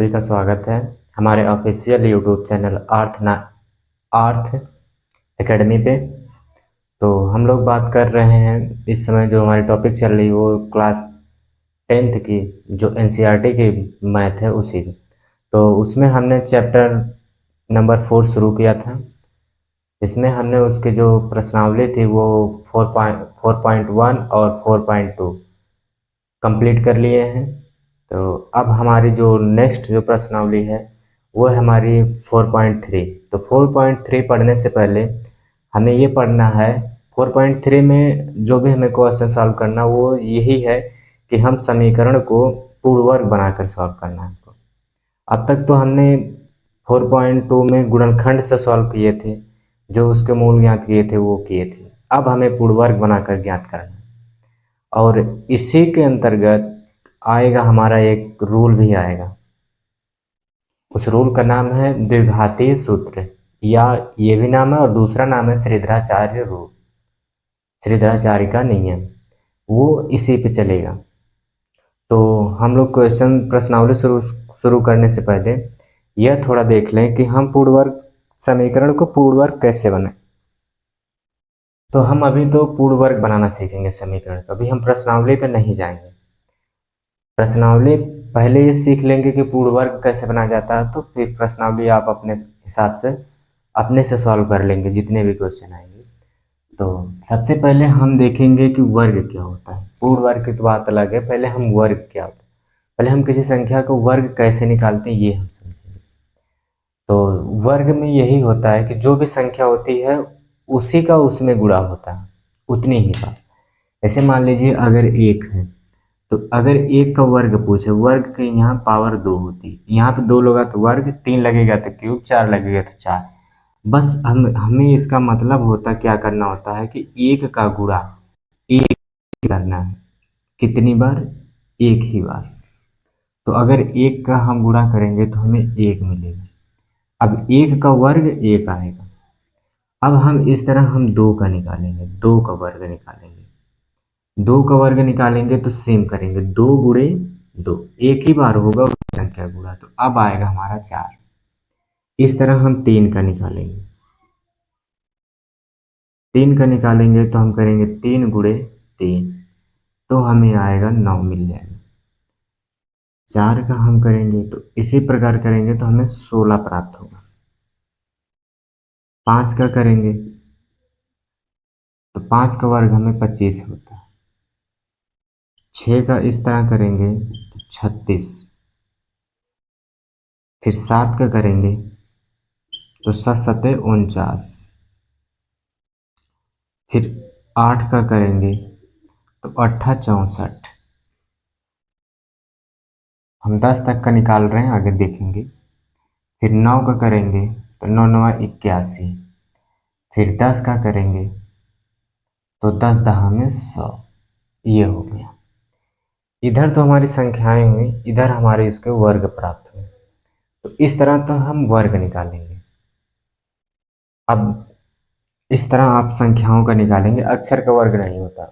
सभी का स्वागत है हमारे ऑफिशियल यूट्यूब चैनल आर्थ एकेडमी पे। तो हम लोग बात कर रहे हैं इस समय जो हमारी टॉपिक चल रही है वो क्लास 10th की जो एनसीईआरटी की मैथ है उसी की। तो उसमें हमने चैप्टर नंबर 4 शुरू किया था। इसमें हमने उसके जो प्रश्नावली थी वो 4.1 और 4.2 कंप्लीट कर लिए हैं। तो अब हमारी जो नेक्स्ट जो प्रश्नावली है वो है हमारी 4.3। तो 4.3 पढ़ने से पहले हमें ये पढ़ना है 4.3 में जो भी हमें क्वेश्चन सॉल्व करना वो यही है कि हम समीकरण को पूर्ण वर्ग बनाकर सॉल्व करना है हमको। अब तक तो हमने 4.2 में गुणनखंड से सॉल्व किए थे, जो उसके मूल ज्ञात किए थे वो किए थे। अब हमें पूर्ण वर्ग बनाकर ज्ञात करना है और इसी के अंतर्गत आएगा हमारा एक रूल भी आएगा। उस रूल का नाम है द्विघातीय सूत्र, या ये भी नाम है और दूसरा नाम है श्रीधराचार्य रूल, श्रीधराचार्य का नियम, वो इसी पे चलेगा। तो हम लोग क्वेश्चन प्रश्नावली शुरू शुरू करने से पहले यह थोड़ा देख लें कि हम पूर्ण वर्ग समीकरण को पूर्ण वर्ग कैसे बनाएं। तो हम अभी तो पूर्ण वर्ग बनाना सीखेंगे समीकरण का, अभी हम प्रश्नावली पे नहीं जाएंगे। प्रश्नावली पहले ये सीख लेंगे कि पूर्ण वर्ग कैसे बनाया जाता है, तो फिर प्रश्नावली आप अपने हिसाब से अपने से सॉल्व कर लेंगे जितने भी क्वेश्चन आएंगे। तो सबसे पहले हम देखेंगे कि वर्ग क्या होता है। पूर्ण वर्ग की तो बात अलग है, पहले हम वर्ग क्या होता है, पहले हम किसी संख्या को वर्ग कैसे निकालते हैं ये हम समझेंगे। तो वर्ग में यही होता है कि जो भी संख्या होती है उसी का उसमें गुणा होता है, उतनी ही बात। ऐसे मान लीजिए अगर एक है तो अगर एक का वर्ग पूछे, वर्ग की यहाँ पावर 2 होती है, यहाँ पे 2 लोगा तो वर्ग, 3 लगेगा तो क्यूब, 4 लगेगा तो 4। बस हमें इसका मतलब होता क्या करना होता है कि एक का गुणा एक करना है। कितनी बार? एक ही बार। तो अगर एक का हम गुणा करेंगे तो हमें एक मिलेगा। अब एक का वर्ग एक आएगा। अब हम इस तरह हम दो का निकालेंगे, दो का वर्ग निकालेंगे। दो का वर्ग निकालेंगे तो सेम करेंगे, 2 × 2, एक ही बार होगा उस संख्या गुणा, तो अब आएगा हमारा 4। इस तरह हम 3 का निकालेंगे, 3 का निकालेंगे तो हम करेंगे 3 × 3, तो हमें आएगा 9 मिल जाएगा। 4 का हम करेंगे तो इसी प्रकार करेंगे तो हमें 16 प्राप्त होगा। 5 का करेंगे तो 5 का वर्ग हमें 25 होता है। 6 का इस तरह करेंगे तो 36। फिर 7 का करेंगे तो 7 × 7 = 49। फिर 8 का करेंगे तो 8 × 64। हम 10 तक का निकाल रहे हैं, आगे देखेंगे। फिर 9 का करेंगे तो 9 × 9 = 81। फिर 10 का करेंगे तो 10 × 10 = 100। ये हो गया। इधर तो हमारी संख्याएं हुई, इधर हमारे इसके वर्ग प्राप्त हुए। तो इस तरह तो हम वर्ग निकालेंगे। अब इस तरह आप संख्याओं का निकालेंगे, अक्षर का वर्ग नहीं होता।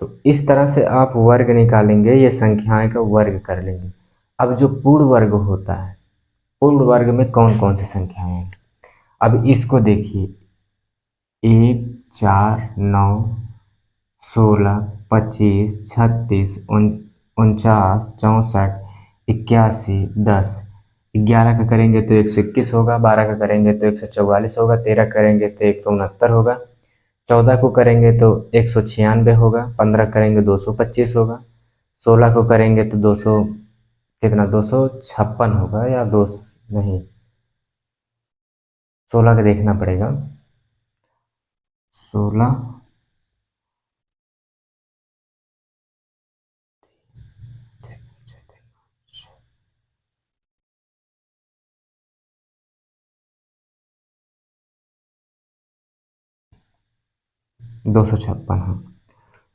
तो इस तरह से आप वर्ग निकालेंगे, ये संख्याएं का वर्ग कर लेंगे। अब जो पूर्ण वर्ग होता है, पूर्ण वर्ग में कौन कौन सी संख्याएं हैं, अब इसको देखिए। 1, 4, 9, 16, 25, 36, 49, 64, 81, 10। 11 का करेंगे तो 121 होगा, 12 का करेंगे तो 144 होगा, 13 करेंगे तो 169 होगा, 14 को करेंगे तो 196 होगा, 15 करेंगे 225 होगा, 16 को करेंगे तो 200 कितना 256 होगा, या दो नहीं, 16 का देखना पड़ेगा। 16 256, हाँ।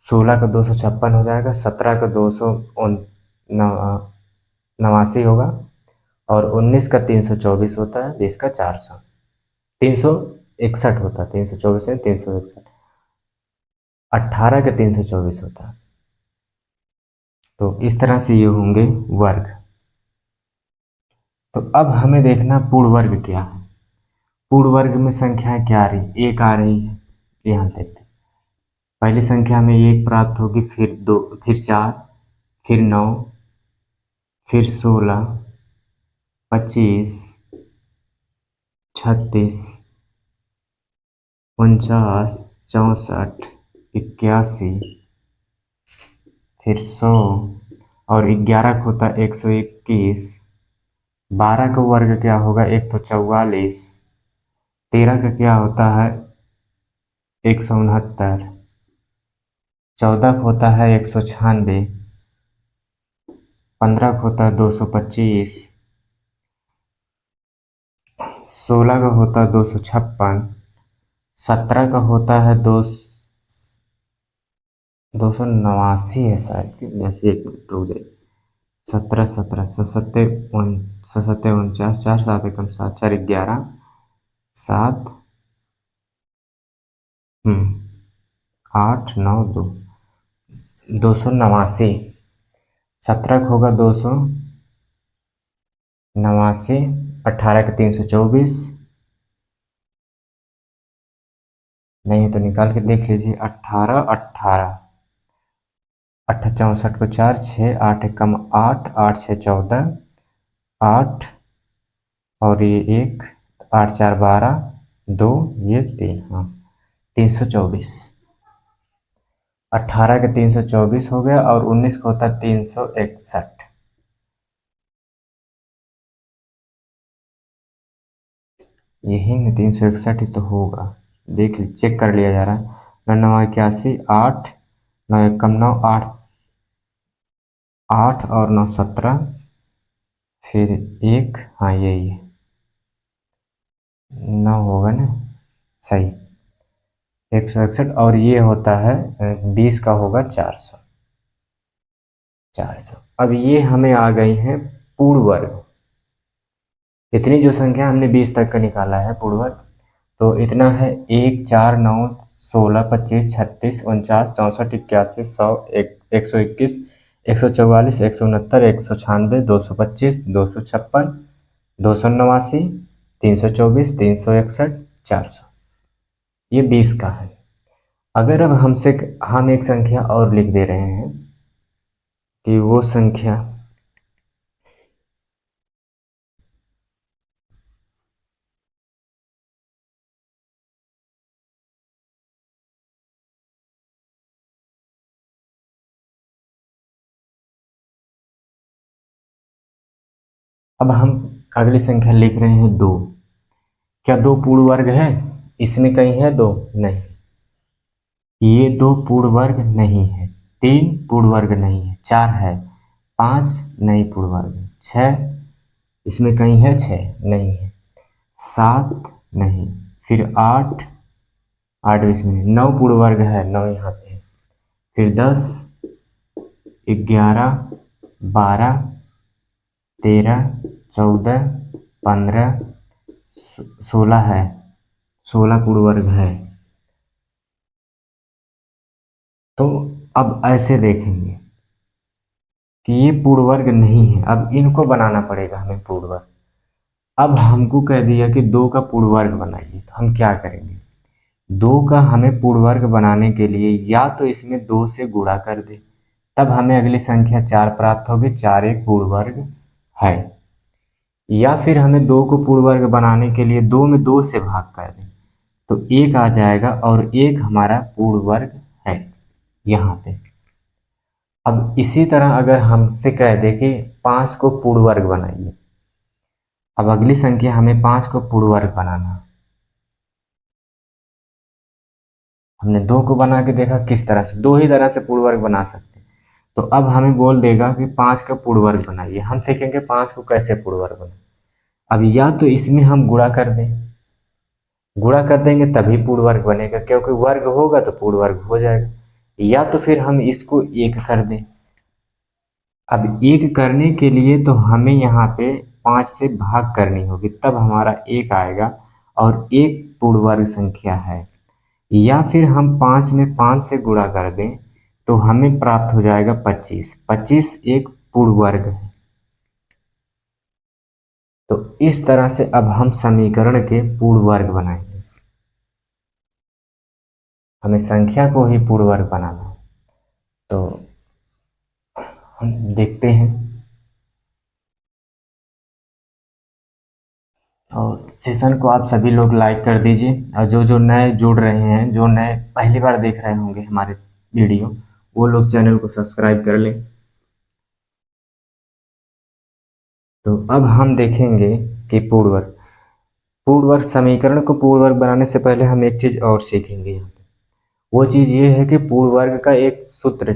16 का 256 हो जाएगा, 17 का 289 होगा, और 19 का 324 होता है, 20 का 400 361 होता है, 324 है 361। 18 का 324 होता है। तो इस तरह से ये होंगे वर्ग। तो अब हमें देखना पूर्ण वर्ग क्या है। पूर्ण वर्ग में संख्याएं क्या आ रही, एक आ रही है, यहाँ देखते हैं। पहली संख्या में एक प्राप्त होगी, फिर दो, फिर चार, फिर 9, फिर 16, 25, 36, 49, 64, 81, फिर 100 और 11 का होता है 121। 12 का वर्ग क्या होगा 144। 13 का क्या होता है 169। 14 का होता है 196। 15 का होता है 225। 16 का होता है 256। 17 का होता है 289 है शायद, जैसे एक मिनट रुक जाइए। 17, 17, सत्ते 49, 4 7 एकम 7, 4 11, 7, 8 9 2, 289। 17 का होगा 289। 18 का 324। नहीं तो निकाल के देख लीजिए। 18 18, 64 को 4, 6 8 एकम 8, 8 6 14, 8 और ये 1, 8 4 12, 2 ये 3, हाँ 324। 18 का 324 हो गया और 19 का होता है 361। यही में 361 ही तो होगा, देख ली, चेक कर लिया जा रहा है। 9 9 81, 8 9 एकम 9, 8 8 और 9 17, फिर 1, हाँ यही है 9 होगा ना, सही 161। और ये होता है 20 का होगा 400। 400। अब ये हमें आ गई हैं पूर्ण वर्ग। इतनी जो संख्या हमने 20 तक का निकाला है पूर्ण वर्ग, तो इतना है 1 4 9 16 25 36 49 64 81 100 121 144 169 196 225 256 289 324 361 400। ये 20 का है। अगर अब हम एक संख्या और लिख दे रहे हैं कि वो संख्या अब हम अगली संख्या लिख रहे हैं 2। क्या 2 पूर्ण वर्ग है? इसमें कहीं है 2? नहीं, ये 2 पूर्ण वर्ग नहीं है। 3 पूर्ण वर्ग नहीं है। 4 है। 5 नहीं पूर्ण वर्ग है। 6 इसमें कहीं है? 6 नहीं है। 7 नहीं, फिर 8 8 इसमें 9 पूर्ण वर्ग है, 9 यहाँ पे है। फिर 10 11 12 13 14 15 16 है। 16 पूर्ण वर्ग है। तो अब ऐसे देखेंगे कि ये पूर्ण वर्ग नहीं है, अब इनको बनाना पड़ेगा हमें पूर्ण वर्ग। अब हमको कह दिया कि 2 का पूर्ण वर्ग बनाइए, तो हम क्या करेंगे? 2 का हमें पूर्ण वर्ग बनाने के लिए या तो इसमें 2 से गुणा कर दे, तब हमें अगली संख्या 4 प्राप्त होगी, 4 एक पूर्ण वर्ग है। या फिर हमें 2 को पूर्ण वर्ग बनाने के लिए 2 में 2 से भाग कर दें, तो 1 आ जाएगा और 1 हमारा पूर्ण वर्ग है यहाँ पे। अब इसी तरह अगर हमसे कह दे कि 5 को पूर्ण वर्ग बनाइए, अब अगली संख्या हमें 5 को पूर्ण वर्ग बनाना। हमने 2 को बना के देखा किस तरह से, 2 ही तरह से पूर्ण वर्ग बना सकते हैं। तो अब हमें बोल देगा कि 5 का पूर्ण वर्ग बनाइए, हम सीखेंगे 5 को कैसे पूर्ण वर्ग बनाए। अब या तो इसमें हम गुणा कर दें, गुणा कर देंगे तभी पूर्ण वर्ग बनेगा, क्योंकि वर्ग होगा तो पूर्ण वर्ग हो जाएगा। या तो फिर हम इसको 1 कर दें। अब 1 करने के लिए तो हमें यहाँ पे 5 से भाग करनी होगी, तब हमारा 1 आएगा और 1 पूर्ण वर्ग संख्या है। या फिर हम 5 में 5 से गुणा कर दें तो हमें प्राप्त हो जाएगा 25। 25 एक पूर्ण वर्ग है। तो इस तरह से अब हम समीकरण के पूर्ण वर्ग बनाएंगे। हमें संख्या को ही पूर्ण वर्ग बनाना है। तो हम देखते हैं, और सेशन को आप सभी लोग लाइक कर दीजिए, और जो जो नए जुड़ रहे हैं, जो नए पहली बार देख रहे होंगे हमारे वीडियो, वो लोग चैनल को सब्सक्राइब कर लें। तो अब हम देखेंगे कि पूर्ण वर्ग, पूर्ण वर्ग समीकरण को पूर्ण वर्ग बनाने से पहले हम एक चीज़ और सीखेंगे यहाँ पे। वो चीज़ ये है कि पूर्ण वर्ग का एक सूत्र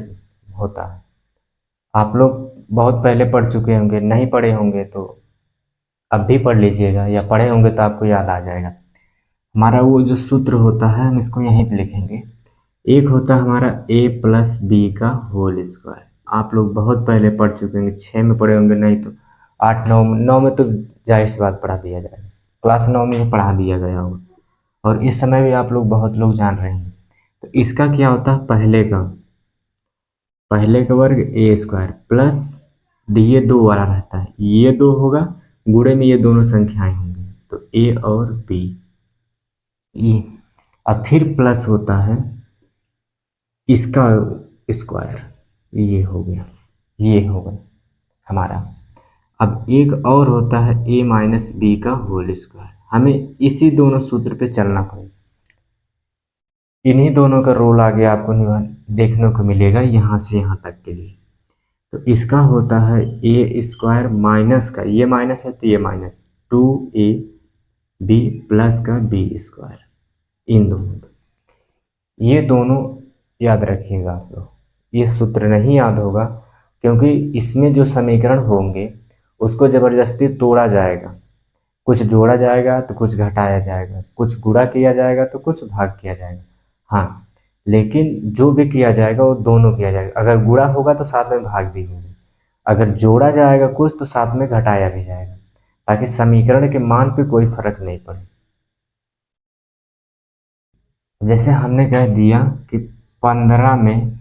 होता है। आप लोग बहुत पहले पढ़ चुके होंगे, नहीं पढ़े होंगे तो अब भी पढ़ लीजिएगा, या पढ़े होंगे तो आपको याद आ जाएगा। हमारा वो जो सूत्र होता है हम इसको यहीं पे लिखेंगे। एक होता है हमारा a प्लस बी का होल स्क्वायर। आप लोग बहुत पहले पढ़ चुके होंगे, 6 में पढ़े होंगे, नहीं तो 8 9 में तो जाहिर सी बात पढ़ा दिया जाएगा, क्लास 9 में ही पढ़ा दिया गया होगा, और इस समय भी आप लोग बहुत लोग जान रहे हैं। तो इसका क्या होता है, पहले का वर्ग ए स्क्वायर प्लस ये 2 वाला रहता है, ये 2 होगा, गुणे में ये दोनों संख्याएं होंगी, तो ए और बी, ये अब फिर प्लस होता है इसका स्क्वायर, ये हो गया, ये हो गया हमारा। अब एक और होता है a माइनस बी का होल स्क्वायर। हमें इसी दोनों सूत्र पे चलना पड़ेगा। इन्हीं दोनों का रोल आगे आपको देखने को मिलेगा यहाँ से यहाँ तक के लिए। तो इसका होता है ए स्क्वायर माइनस का, ये माइनस है तो ये माइनस, 2a बी प्लस का बी स्क्वायर, इन दोनों, ये दोनों याद रखिएगा आप लोग। ये सूत्र नहीं याद होगा क्योंकि इसमें जो समीकरण होंगे उसको ज़बरदस्ती तोड़ा जाएगा, कुछ जोड़ा जाएगा तो कुछ घटाया जाएगा, कुछ गुणा किया जाएगा तो कुछ भाग किया जाएगा। हाँ, लेकिन जो भी किया जाएगा वो दोनों किया जाएगा। अगर गुणा होगा तो साथ में भाग भी होगा, अगर जोड़ा जाएगा कुछ तो साथ में घटाया भी जाएगा, ताकि समीकरण के मान पे कोई फर्क नहीं पड़े। जैसे हमने कह दिया कि 15 में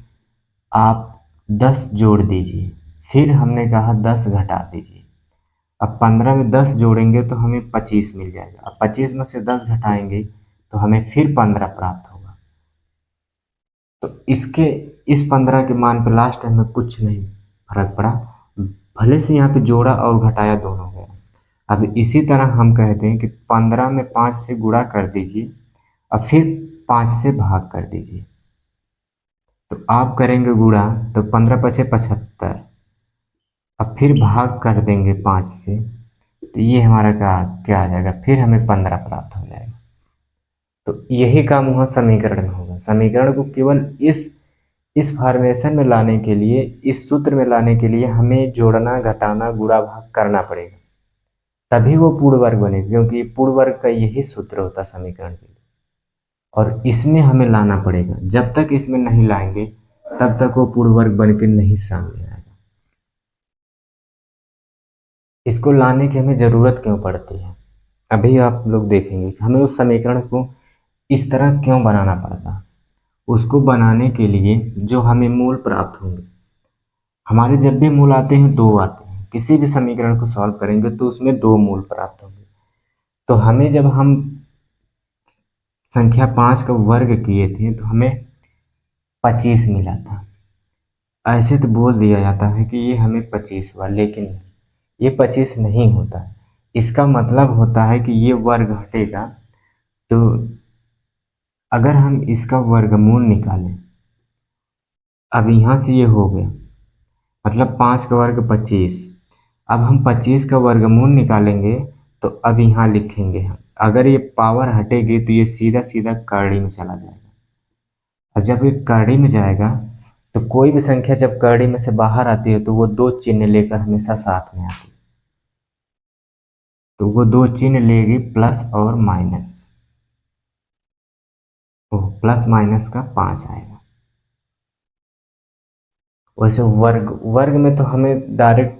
आप 10 जोड़ दीजिए, फिर हमने कहा 10 घटा दीजिए। अब 15 में 10 जोड़ेंगे तो हमें 25 मिल जाएगा, अब 25 में से 10 घटाएंगे तो हमें फिर 15 प्राप्त होगा। तो इस 15 के मान पर लास्ट टाइम में कुछ नहीं फर्क पड़ा, भले से यहाँ पे जोड़ा और घटाया दोनों गया। अब इसी तरह हम कहते हैं कि 15 में 5 से गुणा कर दीजिए और फिर 5 से भाग कर दीजिए। तो आप करेंगे गुणा तो 15 पचे 75, अब फिर भाग कर देंगे 5 से, तो ये हमारा क्या आ जाएगा, फिर हमें 15 प्राप्त हो जाएगा। तो यही काम वहाँ समीकरण में होगा। समीकरण को केवल इस फॉर्मेशन में लाने के लिए, इस सूत्र में लाने के लिए हमें जोड़ना, घटाना, गुणा, भाग करना पड़ेगा, तभी वो पूर्ण वर्ग बनेगा, क्योंकि पूर्ण वर्ग का यही सूत्र होता है समीकरण के लिए। और इसमें हमें लाना पड़ेगा, जब तक इसमें नहीं लाएंगे तब तक वो पूर्ण वर्ग बन के नहीं सामने आएगा। इसको लाने की हमें ज़रूरत क्यों पड़ती है, अभी आप लोग देखेंगे कि हमें उस समीकरण को इस तरह क्यों बनाना पड़ता। उसको बनाने के लिए जो हमें मूल प्राप्त होंगे, हमारे जब भी मूल आते हैं 2 आते हैं, किसी भी समीकरण को सॉल्व करेंगे तो उसमें 2 मूल प्राप्त होंगे। तो हमें जब हम संख्या 5 का वर्ग किए थे तो हमें 25 मिला था। ऐसे तो बोल दिया जाता है कि ये हमें 25 हुआ, लेकिन ये 25 नहीं होता। इसका मतलब होता है कि ये वर्ग हटेगा, तो अगर हम इसका वर्गमूल निकालें, अब यहाँ से ये हो गया, मतलब 5 का वर्ग 25, अब हम 25 का वर्गमूल निकालेंगे तो अब यहाँ लिखेंगे हम, अगर ये पावर हटेगी तो ये सीधा सीधा करड़ी में चला जाएगा, और जब ये करड़ी में जाएगा तो कोई भी संख्या जब करड़ी में से बाहर आती है तो वो 2 चिन्ह लेकर हमेशा साथ में आती है। तो वो 2 चिन्ह लेगी, प्लस और माइनस, प्लस माइनस का 5 आएगा। वैसे वर्ग में तो हमें डायरेक्ट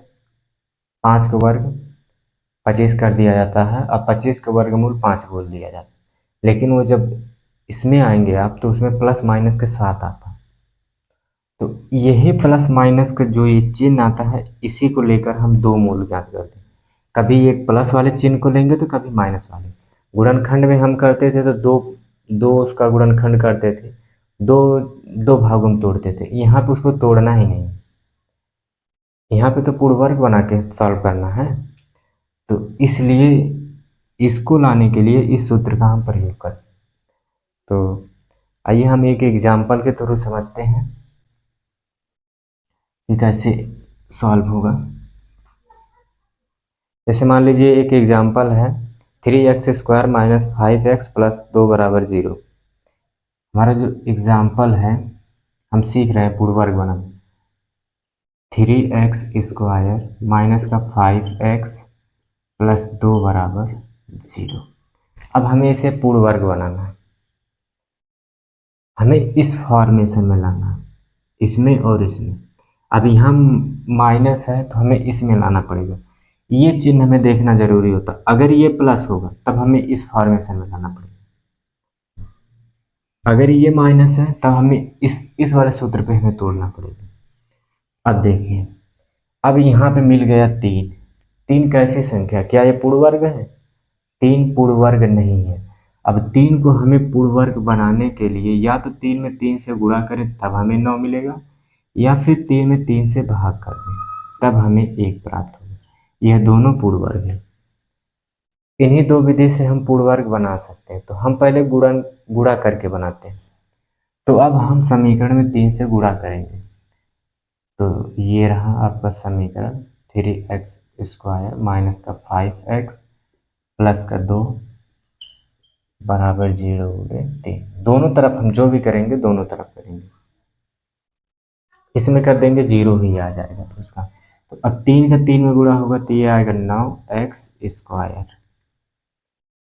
5 का वर्ग 25 कर दिया जाता है, अब 25 का वर्गमूल 5 बोल दिया जाता है, लेकिन वो जब इसमें आएंगे आप तो उसमें प्लस माइनस के साथ आता है। तो यही प्लस माइनस का जो ये चिन्ह आता है, इसी को लेकर हम 2 मूल ज्ञात करते हैं। कभी एक प्लस वाले चिन्ह को लेंगे तो कभी माइनस वाले। गुणनखंड में हम करते थे तो दो दो उसका गुणनखंड करते थे, दो दो भागों में तोड़ते थे। यहाँ पे उसको तोड़ना ही नहीं, यहाँ पे तो पूर्ण वर्ग बना के सॉल्व करना है। तो इसलिए इसको लाने के लिए इस सूत्र का हम प्रयोग करते हैं। तो आइए हम एक एग्जाम्पल के थ्रू समझते हैं कि कैसे सॉल्व होगा। जैसे मान लीजिए एक एग्जाम्पल है 3x² - 5x + 2 = 0। हमारा जो एग्जाम्पल है हम सीख रहे हैं पूर्ण वर्ग बनाना। 3x² - 5x + 2 = 0। अब हमें इसे पूर्ण वर्ग बनाना है, हमें इस फॉर्मेशन में लाना है, इसमें और इसमें। अब यहाँ माइनस है तो हमें इसमें लाना पड़ेगा, ये चिन्ह हमें देखना जरूरी होता। अगर ये प्लस होगा तब हमें इस फॉर्मेशन में लाना पड़ेगा, अगर ये माइनस है तब हमें इस वाले सूत्र पे हमें तोड़ना पड़ेगा। अब देखिए, अब यहाँ पे मिल गया 3। 3 कैसी संख्या, क्या ये पूर्ण वर्ग है? 3 पूर्ण वर्ग नहीं है। अब 3 को हमें पूर्ण वर्ग बनाने के लिए या तो 3 में 3 से गुणा करें तब हमें 9 मिलेगा, या फिर 3 में 3 से भाग कर दें तब हमें 1 प्राप्त होगा। यह दोनों पूर्ण वर्ग है। इन्हीं दो विधि से हम पूर्ण वर्ग बना सकते हैं। तो हम पहले गुणा करके बनाते हैं। तो अब हम समीकरण में 3 से गुणा करेंगे। तो ये रहा आपका समीकरण 3x² - 5x + 2 = 0 × 3। दोनों तरफ हम जो भी करेंगे दोनों तरफ करेंगे, इसमें कर देंगे 0 ही आ जाएगा तो उसका। तो अब 3 का 3 में गुणा होगा तो ये आएगा 9x²।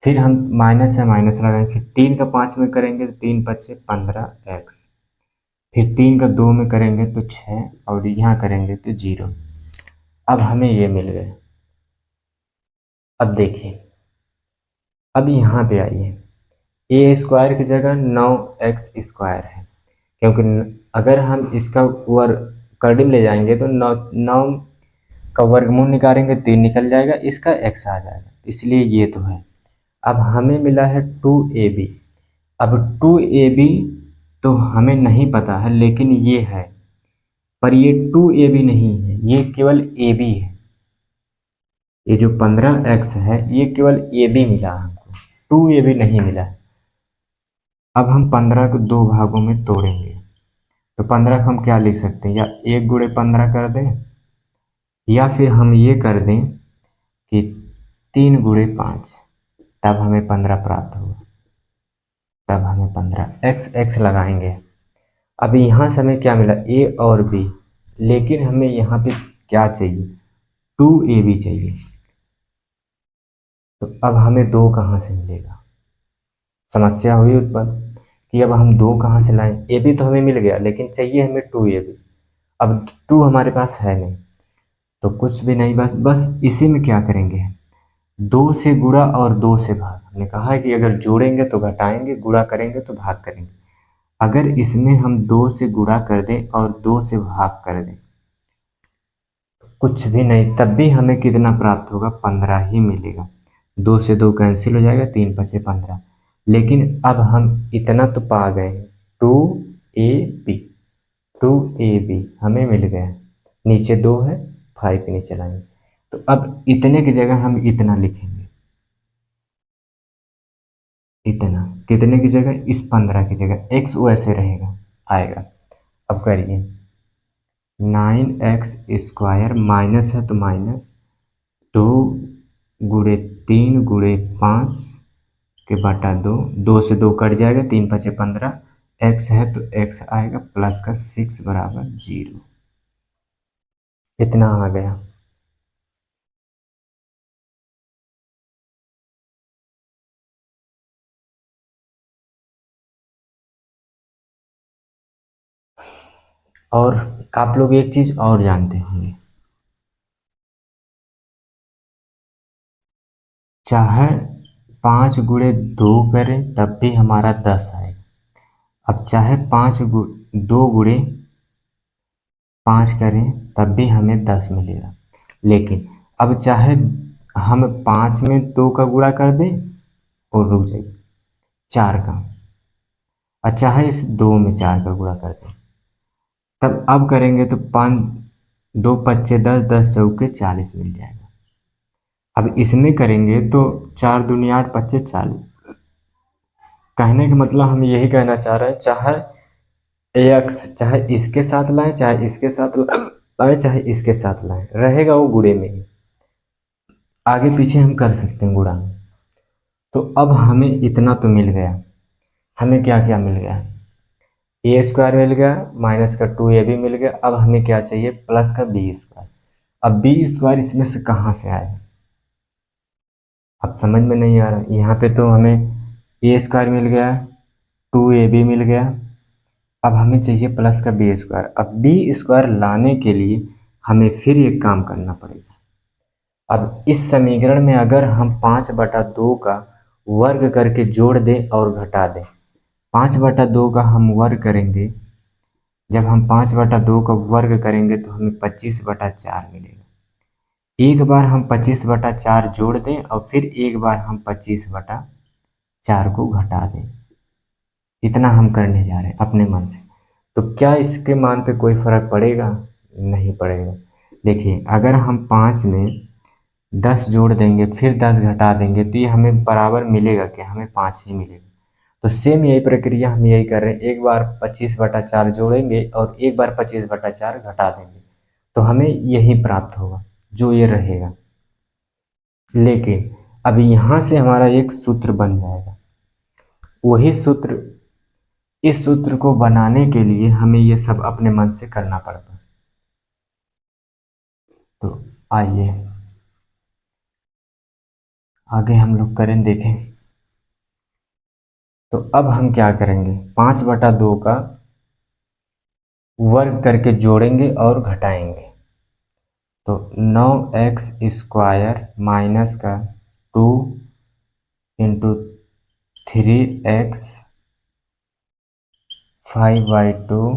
फिर हम माइनस है माइनस लगाएंगे, फिर 3 का 5 में करेंगे तो 3 × 5 = 15x। फिर 3 का 2 में करेंगे तो 6 और यहाँ करेंगे तो 0। अब हमें ये मिल गए। अब देखिए, अब यहाँ पे आइए, a² की जगह 9x² है, क्योंकि अगर हम इसका वर्ग ले जाएंगे तो 9 का वर्गमूल निकालेंगे 3 निकल जाएगा, इसका x आ जाएगा, इसलिए ये तो है। अब हमें मिला है 2ab। अब 2ab तो हमें नहीं पता है, लेकिन ये है, पर ये 2ab नहीं है, ये केवल ab है। ये जो 15x है ये केवल ab मिला हमको, 2ab नहीं मिला। अब हम 15 को 2 भागों में तोड़ेंगे। तो 15 को हम क्या लिख सकते हैं, या 1 × 15 कर दें, या फिर हम ये कर दें कि 3 × 5, तब हमें 15 प्राप्त होगा। तब हमें 15 x लगाएंगे। अब यहाँ से हमें क्या मिला, a और b, लेकिन हमें यहाँ पे क्या चाहिए, 2ab चाहिए। तो अब हमें 2 कहाँ से मिलेगा, समस्या हुई उत्पन्न कि अब हम 2 कहाँ से लाएं। ab तो हमें मिल गया, लेकिन चाहिए हमें 2ab। अब 2 हमारे पास है नहीं, तो कुछ भी नहीं, बस इसी में क्या करेंगे, 2 से गुणा और 2 से भाग। हमने कहा है कि अगर जोड़ेंगे तो घटाएंगे, गुणा करेंगे तो भाग करेंगे। अगर इसमें हम 2 से गुणा कर दें और 2 से भाग कर दें, कुछ भी नहीं, तब भी हमें कितना प्राप्त होगा, 15 ही मिलेगा। 2 से 2 कैंसिल हो जाएगा, 3 × 5 = 15। लेकिन अब हम इतना तो पा गए, 2ab, 2ab हमें मिल गया। नीचे 2 है, 5 के नीचे लाएंगे। तो अब इतने की जगह हम इतना लिखेंगे, इतना कितने की जगह, इस 15 की जगह, x वैसे रहेगा आएगा। अब करिए, 9x² माइनस है तो माइनस 2 × 3 × 5 के बटा 2, 2 से 2 कट जाएगा, 3 × 5 = 15, x है तो x आएगा प्लस का 6 = 0। इतना आ गया। और आप लोग एक चीज और जानते होंगे, चाहे 5 × 2 करें तब भी हमारा 10 आएगा। अब चाहे 2 × 5 करें तब भी हमें 10 मिलेगा। लेकिन अब चाहे हम 5 में 2 का गुणा कर दें और रुक जाइए 4 का, अच्छा है इस 2 में 4 का गुणा कर दें, तब अब करेंगे तो 5 2 पच्चे 10 10 चौके 40 मिल जाएगा। अब इसमें करेंगे तो 4 दूनी 8 पच्चे 40। कहने का मतलब हम यही कहना चाह रहे हैं, चाहे एक्स चाहे इसके साथ लाएं चाहे इसके साथ लाएं चाहे इसके साथ लाएं, रहेगा वो गुणे में ही, आगे पीछे हम कर सकते हैं गुणा। तो अब हमें इतना तो मिल गया, हमें क्या क्या मिल गया, ए स्क्वायर मिल गया माइनस का 2a भी मिल गया। अब हमें क्या चाहिए, प्लस का बी स्क्वायर। अब बी स्क्वायर इसमें से कहाँ से आया, अब समझ में नहीं आ रहा। यहाँ पे तो हमें ए स्क्वायर मिल गया 2ab मिल गया, अब हमें चाहिए प्लस का बी स्क्वायर। अब बी स्क्वायर लाने के लिए हमें फिर एक काम करना पड़ेगा। अब इस समीकरण में अगर हम 5/2 का वर्ग करके जोड़ दें और घटा दें, 5/2 का हम वर्ग करेंगे, जब हम 5/2 का वर्ग करेंगे तो हमें 25/4 मिलेगा। एक बार हम 25/4 जोड़ दें और फिर एक बार हम 25/4 को घटा दें, इतना हम करने जा रहे हैं अपने मन से। तो क्या इसके मान पे कोई फर्क पड़ेगा, नहीं पड़ेगा। देखिए अगर हम 5 में 10 जोड़ देंगे फिर 10 घटा देंगे तो ये हमें बराबर मिलेगा क्या, हमें 5 ही मिलेगा। तो सेम यही प्रक्रिया हम यही कर रहे हैं, एक बार 25/4 जोड़ेंगे और एक बार 25/4 घटा देंगे तो हमें यही प्राप्त होगा, जो ये रहेगा। लेकिन अब यहाँ से हमारा एक सूत्र बन जाएगा, वही सूत्र, इस सूत्र को बनाने के लिए हमें ये सब अपने मन से करना पड़ता है। तो आइए आगे हम लोग करें, देखें। तो अब हम क्या करेंगे, 5/2 का वर्ग करके जोड़ेंगे और घटाएंगे। तो 9x² माइनस का 2 इंटू 3x 5/2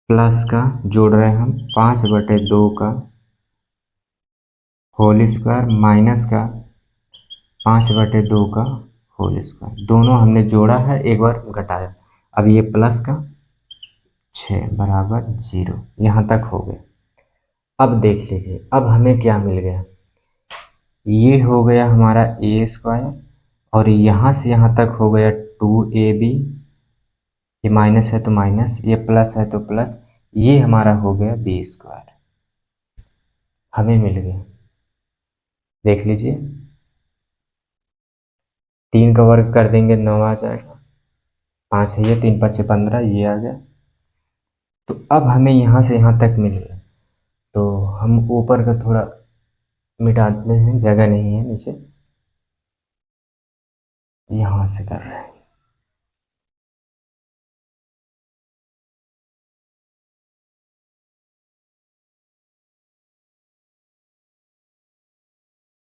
प्लस का जोड़ रहे हैं हम 5/2 का होल स्क्वायर माइनस का 5/2 का होल स्क्वायर, दोनों हमने जोड़ा है एक बार घटाया। अब ये प्लस का 6 बराबर 0, यहाँ तक हो गया। अब देख लीजिए अब हमें क्या मिल गया, ये हो गया हमारा a² और यहाँ से यहाँ तक हो गया 2ab, ये माइनस है तो माइनस, ये प्लस है तो प्लस, ये हमारा हो गया b², हमें मिल गया। देख लीजिए 3 का वर्ग कर देंगे 9 आ जाएगा, 5 है ये, 3 5 15, ये आ गया। तो अब हमें यहाँ से यहाँ तक मिल गया, तो हम ऊपर का थोड़ा मिटाते हैं, जगह नहीं है नीचे, यहाँ से कर रहे हैं।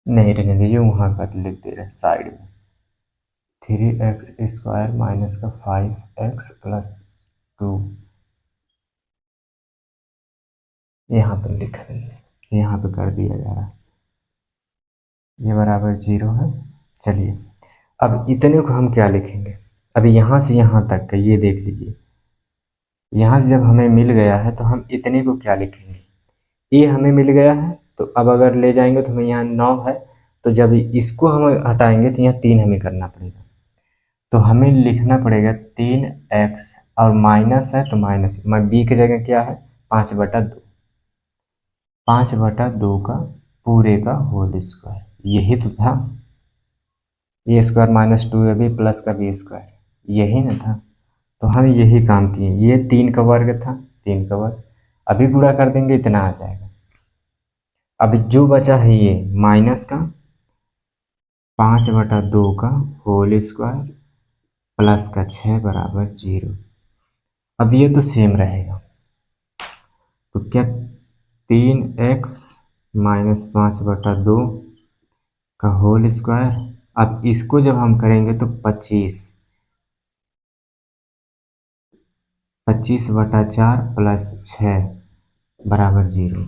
नहीं रहने दीजिए, वहाँ का लिख दे रहे हैं साइड में, 3x² माइनस का 5x प्लस 2, यहाँ पर लिख रहे हैं, यहाँ पे कर दिया जा रहा है, ये बराबर 0 है। चलिए अब इतने को हम क्या लिखेंगे, अभी यहाँ से यहाँ तक का ये देख लीजिए, यहाँ से जब हमें मिल गया है तो हम इतने को क्या लिखेंगे, ये हमें मिल गया है तो अब अगर ले जाएंगे तो हमें यहाँ 9 है, तो जब इसको हम हटाएंगे तो यहाँ 3 हमें करना पड़ेगा, तो हमें लिखना पड़ेगा 3x और माइनस है तो माइनस, मैं b की जगह क्या है 5/2, 5/2 का पूरे का होल स्क्वायर, यही तो था, a² माइनस 2ab प्लस का b², यही ना था। तो हम यही काम किए, ये 3 का वर्ग था, 3 का वर्ग, अभी गुणा कर देंगे इतना आ जाएगा। अब जो बचा है ये माइनस का 5/2 का होल स्क्वायर प्लस का 6 बराबर 0। अब ये तो सेम रहेगा, तो क्या 3x माइनस 5/2 का होल स्क्वायर, अब इसको जब हम करेंगे तो 25/4 प्लस 6 बराबर 0।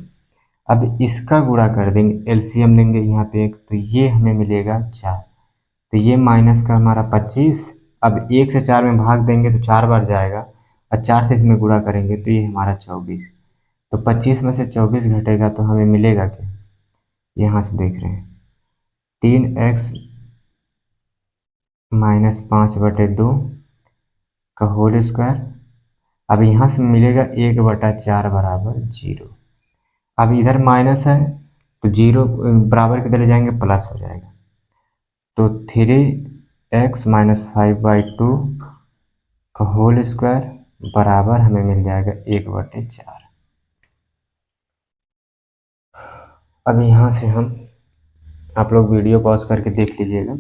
अब इसका गुणा कर देंगे, एलसीएम लेंगे यहाँ पे एक, तो ये हमें मिलेगा 4। तो ये माइनस का हमारा 25। अब 1 से 4 में भाग देंगे तो 4 बार जाएगा, और 4 से इसमें गुणा करेंगे तो ये हमारा 24। तो 25 में से 24 घटेगा तो हमें मिलेगा क्या, यहाँ से देख रहे हैं 3x माइनस 5/2 का होल स्क्वायर। अब यहाँ से मिलेगा 1/4 बराबर 0। अब इधर माइनस है तो 0 बराबर किधर ले जाएंगे, प्लस हो जाएगा। तो 3x माइनस 5/2 का होल स्क्वायर बराबर हमें मिल जाएगा 1/4। अब यहाँ से हम, आप लोग वीडियो पॉज करके देख लीजिएगा,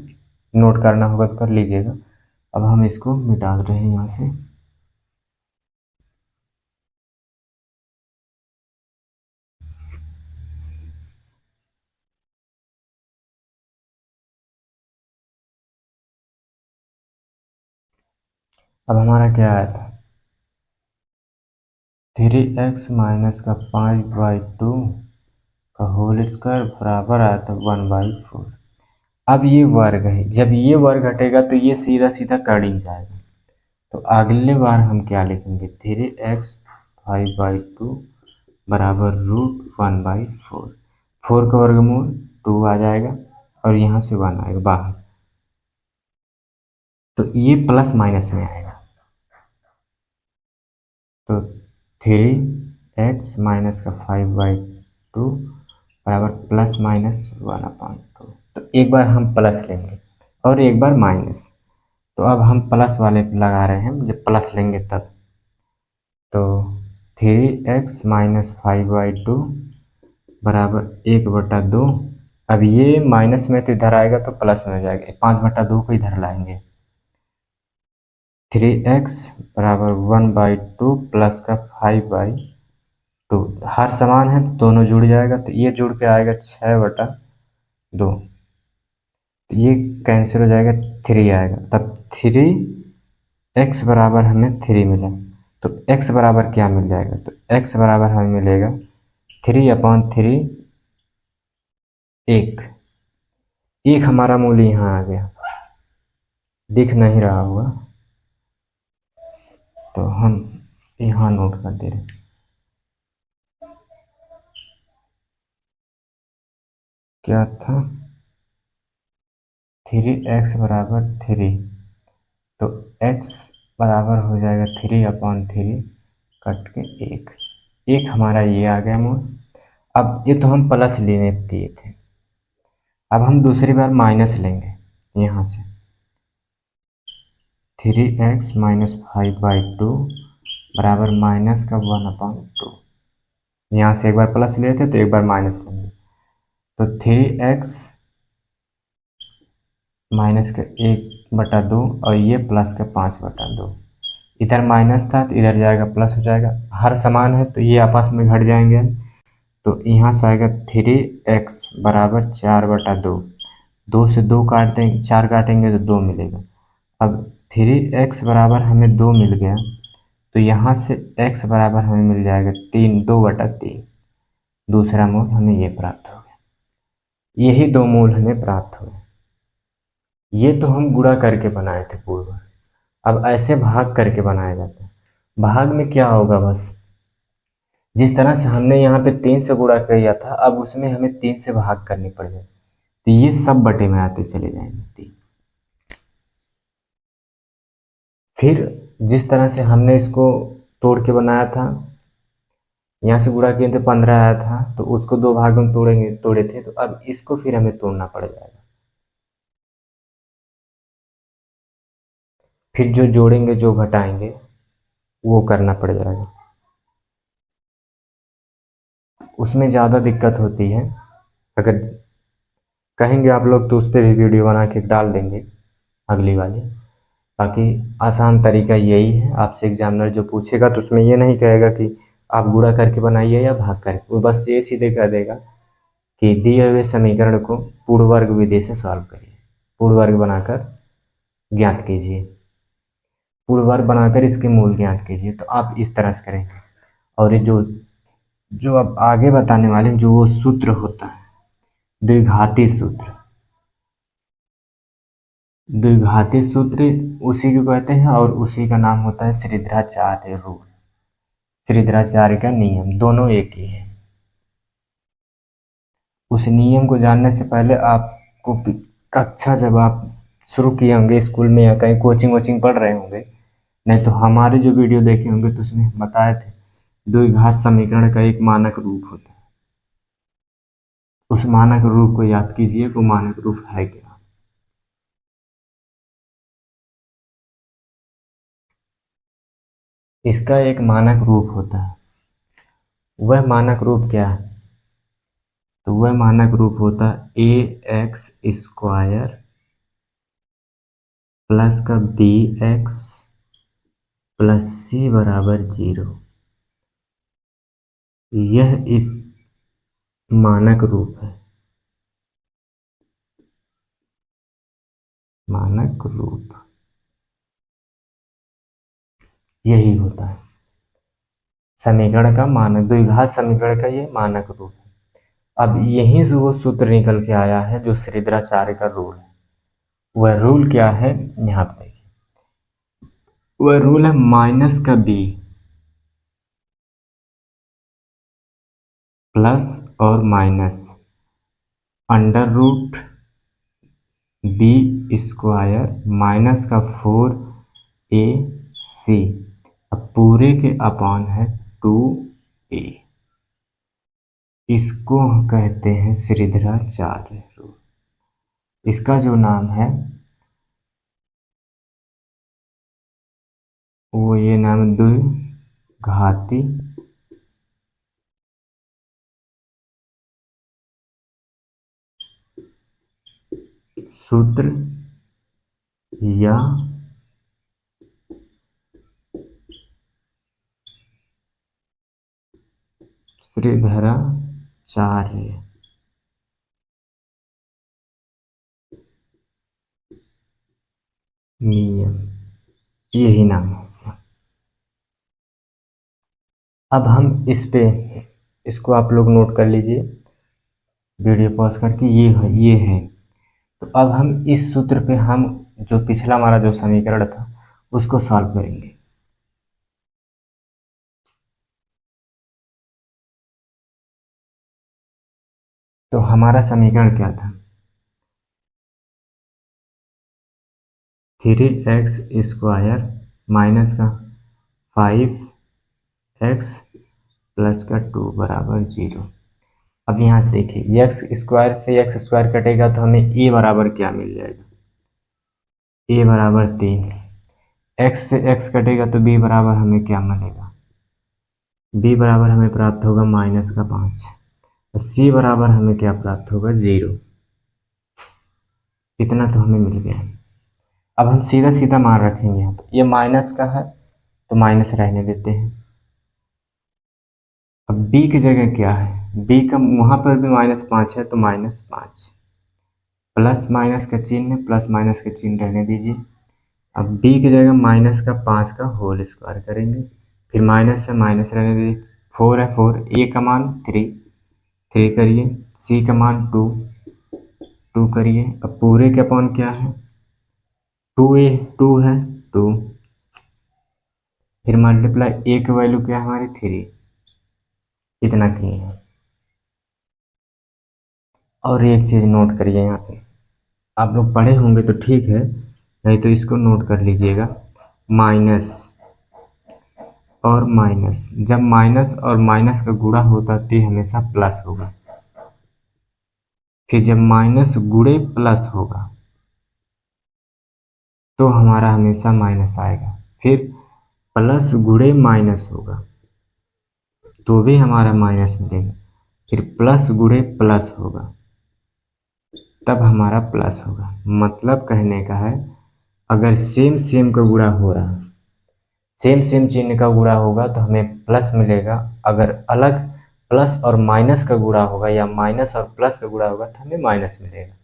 नोट करना होगा तो कर लीजिएगा। अब हम इसको मिटा रहे हैं यहाँ से। अब हमारा क्या आया था, 3x माइनस का 5/2 का होल स्क्वायर बराबर आया था 1/4। अब ये वर्ग है, जब ये वर्ग हटेगा तो ये सीधा सीधा कट ही जाएगा। तो अगले बार हम क्या लिखेंगे, 3x 5/2 बराबर √1/4। 4 का वर्गमूल 2 आ जाएगा और यहाँ से 1 आएगा बाहर, तो ये प्लस माइनस में आएगा। तो 3x माइनस का 5/2 बराबर प्लस माइनस 1/2। तो एक बार हम प्लस लेंगे और एक बार माइनस। तो अब हम प्लस वाले पे लगा रहे हैं, जब प्लस लेंगे तब। तो 3x माइनस 5/2 बराबर 1/2। अब ये माइनस में तो इधर आएगा तो प्लस में हो जाएगा, 5/2 को इधर लाएंगे। 3x बराबर 1/2 प्लस का 5/2, हर समान है तो दोनों जुड़ जाएगा, तो ये जुड़ के आएगा 6/2। तो ये कैंसिल हो जाएगा, 3 आएगा, तब 3x बराबर हमें 3 मिला। तो x बराबर क्या मिल जाएगा, तो x बराबर हमें मिलेगा 3/3। एक हमारा मूल्य यहाँ आ गया, दिख नहीं रहा होगा तो हम यहाँ नोट कर दे रहे हैं। क्या था, 3x बराबर 3, तो x बराबर हो जाएगा 3/3 कट के 1 हमारा ये आ गया मूल। अब ये तो हम प्लस लेने दिए थे, अब हम दूसरी बार माइनस लेंगे यहाँ से। 3x माइनस 5/2 बराबर माइनस का 1/2। यहाँ से एक बार प्लस लिए थे तो एक बार माइनस लेंगे। तो 3x माइनस का 1/2 और ये प्लस का 5/2। इधर माइनस था तो इधर जाएगा प्लस हो जाएगा, हर समान है तो ये आपस में घट जाएंगे। तो यहाँ से आएगा 3x बराबर 4/2। 2 से 2 काट देंगे, 4 काटेंगे तो 2 मिलेगा। अब 3x बराबर हमें 2 मिल गया, तो यहाँ से x बराबर हमें मिल जाएगा 2/3। दूसरा मूल हमें ये प्राप्त हो गया। यही 2 मूल हमें प्राप्त हुए। ये तो हम गुणा करके बनाए थे पूर्व। अब ऐसे भाग करके बनाया जाता है। भाग में क्या होगा, बस जिस तरह से हमने यहाँ पे 3 से गुणा किया था, अब उसमें हमें 3 से भाग करनी पड़ जाए, तो ये सब बटे में आते चले जाएंगे 3। फिर जिस तरह से हमने इसको तोड़ के बनाया था, यहाँ से गुणा किए थे 15 आया था, तो उसको 2 भागों में तोड़े थे, तो अब इसको फिर हमें तोड़ना पड़ जाएगा। फिर जो जोड़ेंगे जो घटाएंगे वो करना पड़ जाएगा, उसमें ज़्यादा दिक्कत होती है। अगर कहेंगे आप लोग तो उस पर भी वीडियो बना के डाल देंगे अगली वाली। बाकी आसान तरीका यही है, आपसे एग्जामिनर जो पूछेगा तो उसमें ये नहीं कहेगा कि आप गुणा करके बनाइए या भाग करके, वो बस ये सीधे कह देगा कि दिए हुए समीकरण को पूर्ण वर्ग विधि से सॉल्व करिए, पूर्ण वर्ग बनाकर ज्ञात कीजिए, पूर्ण वर्ग बनाकर इसके मूल ज्ञात कीजिए। तो आप इस तरह से करेंगे। और ये जो जो अब आगे बताने वाले हैं, जो वो सूत्र होता है, द्विघाती सूत्र। द्विघाती सूत्र उसी को कहते हैं और उसी का नाम होता है श्रीधराचार्य रूल, श्रीधराचार्य का नियम, दोनों एक ही है। उस नियम को जानने से पहले आपको कक्षा जब आप शुरू किए होंगे स्कूल में या कहीं कोचिंग वोचिंग पढ़ रहे होंगे, नहीं तो हमारे जो वीडियो देखे होंगे तो उसमें बताए थे द्विघात समीकरण का एक मानक रूप होता है। उस मानक रूप को याद कीजिए, वो मानक रूप है क्या। इसका एक मानक रूप होता है। वह मानक रूप क्या है? तो वह मानक रूप होता है ax² प्लस का bx प्लस c बराबर 0। यह इस मानक रूप है, मानक रूप यही होता है समीकरण का मानक, द्विघात समीकरण का ये मानक रूप है। अब यहीं से वो सूत्र निकल के आया है जो श्रीधराचार्य का रूल है। वह रूल क्या है यहाँ पे देखिए, वह रूल है माइनस का b प्लस और minus under root b² minus का 4ac, अब पूरे के अपॉन है 2a। इसको कहते हैं श्रीधराचार्य रूल। इसका जो नाम है वो ये नाम द्विघाती सूत्र या श्रीधराचार्य नियम, यही नाम है इसका। अब हम इस पे, इसको आप लोग नोट कर लीजिए वीडियो पॉज करके, ये है। तो अब हम इस सूत्र पे हम जो पिछला हमारा जो समीकरण था उसको सॉल्व करेंगे। तो हमारा समीकरण क्या था, 3x² माइनस का 5x प्लस का 2 बराबर 0। अब यहाँ से देखिए x² से x² कटेगा तो हमें a बराबर क्या मिल जाएगा, a बराबर 3। x से x कटेगा तो b बराबर हमें क्या मिलेगा, b बराबर हमें प्राप्त होगा माइनस का 5। c बराबर हमें क्या प्राप्त होगा 0। इतना तो हमें मिल गया। अब हम सीधा सीधा मान रखेंगे यहाँ पे, ये माइनस का है तो माइनस रहने देते हैं। अब b की जगह क्या है, b का वहाँ पर भी -5 है तो -5, प्लस माइनस का चिन्ह, प्लस माइनस का चिन्ह रहने दीजिए। अब b की जगह माइनस का 5 का होल स्क्वायर करेंगे, फिर माइनस है माइनस रहने दीजिए, 4 है 4, a का मान 3 करिए, c का मान 2 करिए। अब पूरे के अपॉन क्या है, 2a 2 है 2, फिर मल्टीप्लाई a की वैल्यू क्या है हमारी 3, इतना किए हैं। और एक चीज़ नोट करिए यहाँ पे, आप लोग पढ़े होंगे तो ठीक है, नहीं तो इसको नोट कर लीजिएगा। माइनस और माइनस, जब माइनस और माइनस का गुणा होता है तो ये हमेशा प्लस होगा, फिर जब माइनस गुणे प्लस होगा तो हमारा हमेशा माइनस आएगा, फिर प्लस गुणे माइनस होगा तो भी हमारा माइनस मिलेगा, फिर प्लस गुणे प्लस होगा तब हमारा प्लस होगा। मतलब कहने का है, अगर सेम सेम का गुणा हो रहा, सेम सेम चिन्ह का गुणा होगा तो हमें प्लस मिलेगा, अगर अलग प्लस और माइनस का गुणा होगा या माइनस और प्लस का गुणा होगा तो हमें माइनस मिलेगा।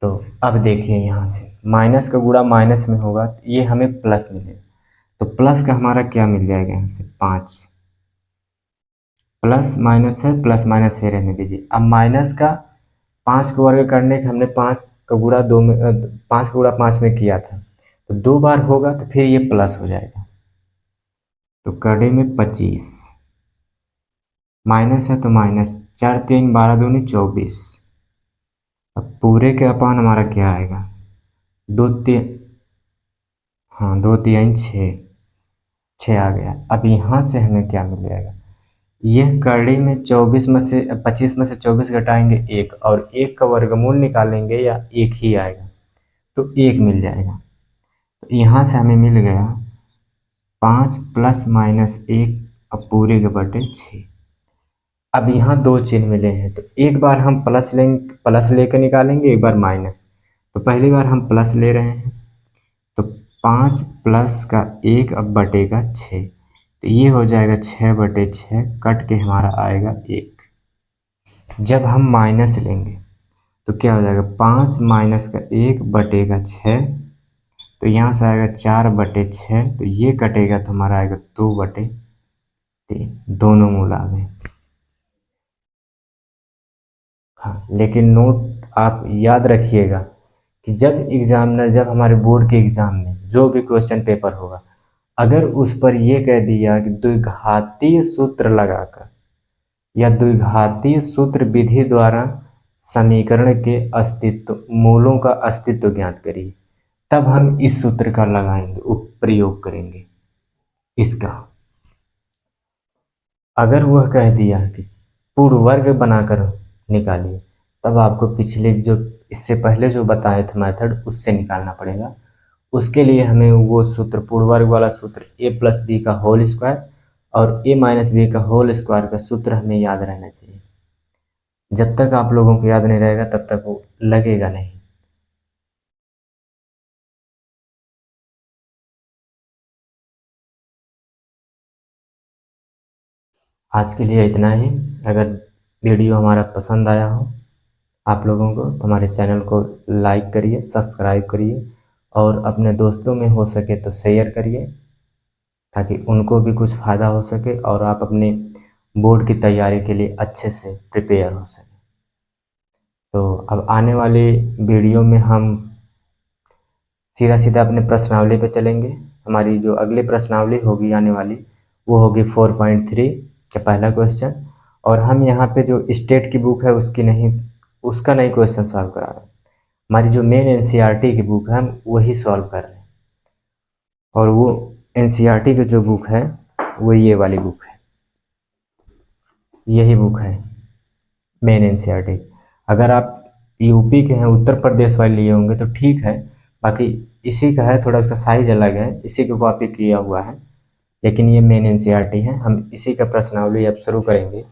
तो अब देखिए यहाँ से माइनस का गुणा माइनस में होगा तो ये हमें प्लस मिलेगा, तो प्लस का हमारा क्या मिल जाएगा यहाँ से 5, प्लस माइनस है, प्लस माइनस है रहने दीजिए। अब माइनस का 5 का वर्ग करने का हमने 5 का गुणा 2 में 5 का गुणा 5 में किया था, तो 2 बार होगा तो फिर ये प्लस हो जाएगा। तो कड़े में 25 माइनस है तो माइनस, 4 3 12 दूनी 24। अब पूरे के अपान हमारा क्या आएगा, 2 3, हाँ 2 3 6, 6 आ गया। अब यहाँ से हमें क्या मिल जाएगा, यह कड़ी में 24 में से 25 में से 24 घटाएंगे 1, और 1 का वर्गमूल निकालेंगे या 1 ही आएगा तो 1 मिल जाएगा। तो यहाँ से हमें मिल गया 5 प्लस माइनस 1 अब पूरे के बटे 6। अब यहाँ दो चिन्ह मिले हैं तो एक बार हम प्लस लेंगे, प्लस लेकर निकालेंगे, एक बार माइनस। तो पहली बार हम प्लस ले रहे हैं तो 5 प्लस का 1 अब बटेगा 6, तो ये हो जाएगा 6 बटे 6, कट के हमारा आएगा 1। जब हम माइनस लेंगे तो क्या हो जाएगा, 5 माइनस का 1 बटेगा 6, तो यहाँ से आएगा 4 बटे 6, तो ये कटेगा तो हमारा आएगा 2 बटे 3, दोनों मूल आ गए। हाँ, लेकिन नोट आप याद रखिएगा कि जब हमारे बोर्ड के एग्ज़ाम में जो भी क्वेश्चन पेपर होगा, अगर उस पर ये कह दिया कि द्विघातीय सूत्र लगाकर या द्विघातीय सूत्र विधि द्वारा समीकरण के अस्तित्व मूलों का अस्तित्व ज्ञात करिए, तब हम इस सूत्र का लगाएंगे, प्रयोग करेंगे इसका। अगर वह कह दिया कि पूर्ण वर्ग बनाकर निकालिए, तब आपको पिछले जो इससे पहले जो बताए थे मेथड उससे निकालना पड़ेगा। उसके लिए हमें वो सूत्र पूर्ण वर्ग वाला सूत्र a प्लस बी का होल स्क्वायर और a माइनस बी का होल स्क्वायर का सूत्र हमें याद रहना चाहिए। जब तक आप लोगों को याद नहीं रहेगा तब तक वो लगेगा नहीं। आज के लिए इतना ही। अगर वीडियो हमारा पसंद आया हो आप लोगों को तो हमारे चैनल को लाइक करिए, सब्सक्राइब करिए और अपने दोस्तों में हो सके तो शेयर करिए, ताकि उनको भी कुछ फ़ायदा हो सके और आप अपने बोर्ड की तैयारी के लिए अच्छे से प्रिपेयर हो सकें। तो अब आने वाली वीडियो में हम सीधा सीधा अपने प्रश्नावली पे चलेंगे। हमारी जो अगली प्रश्नावली होगी आने वाली वो होगी 4.3 का पहला क्वेश्चन, और हम यहाँ पे जो स्टेट की बुक है उसका नहीं क्वेश्चन सॉल्व करा रहे हैं। हमारी जो मेन एनसीईआरटी की बुक है हम वही सॉल्व कर रहे हैं, और वो एनसीईआरटी की जो बुक है वो ये वाली बुक है, यही बुक है मेन एनसीईआरटी। अगर आप यूपी के हैं, उत्तर प्रदेश वाले लिए होंगे तो ठीक है, बाकी इसी का है, थोड़ा उसका साइज अलग है, इसी को कॉपी किया हुआ है, लेकिन ये मेन एनसीईआरटी है। हम इसी का प्रश्नावली अब शुरू करेंगे।